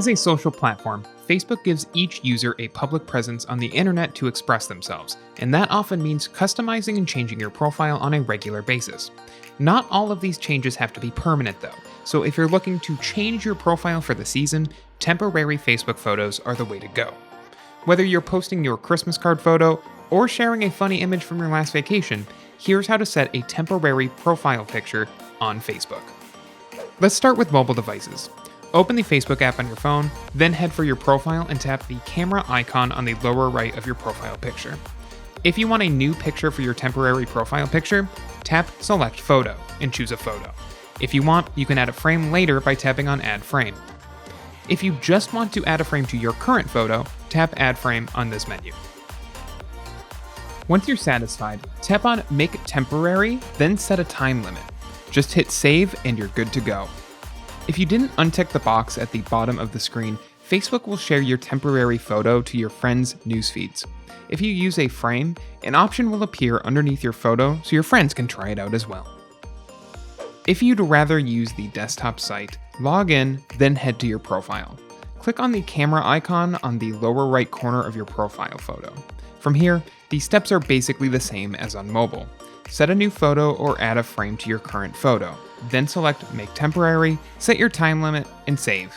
As a social platform, Facebook gives each user a public presence on the internet to express themselves, and that often means customizing and changing your profile on a regular basis. Not all of these changes have to be permanent though, so if you're looking to change your profile for the season, temporary Facebook photos are the way to go. Whether you're posting your Christmas card photo or sharing a funny image from your last vacation, here's how to set a temporary profile picture on Facebook. Let's start with mobile devices. Open the Facebook app on your phone, then head for your profile and tap the camera icon on the lower right of your profile picture. If you want a new picture for your temporary profile picture, tap Select Photo and choose a photo. If you want, you can add a frame later by tapping on Add Frame. If you just want to add a frame to your current photo, tap Add Frame on this menu. Once you're satisfied, tap on Make Temporary, then set a time limit. Just hit Save and you're good to go. If you didn't untick the box at the bottom of the screen, Facebook will share your temporary photo to your friends' news feeds. If you use a frame, an option will appear underneath your photo so your friends can try it out as well. If you'd rather use the desktop site, log in, then head to your profile. Click on the camera icon on the lower right corner of your profile photo. From here, the steps are basically the same as on mobile. Set a new photo or add a frame to your current photo. Then select Make Temporary, set your time limit, and save.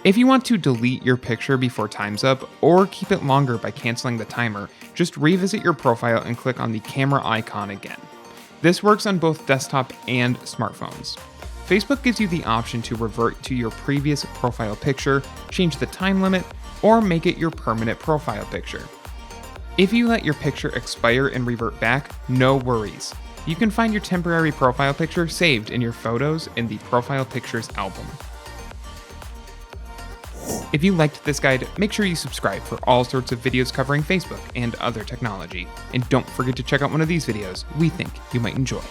If you want to delete your picture before time's up, or keep it longer by canceling the timer, just revisit your profile and click on the camera icon again. This works on both desktop and smartphones. Facebook gives you the option to revert to your previous profile picture, change the time limit, or make it your permanent profile picture. If you let your picture expire and revert back, no worries. You can find your temporary profile picture saved in your photos in the Profile Pictures album. If you liked this guide, make sure you subscribe for all sorts of videos covering Facebook and other technology. And don't forget to check out one of these videos we think you might enjoy.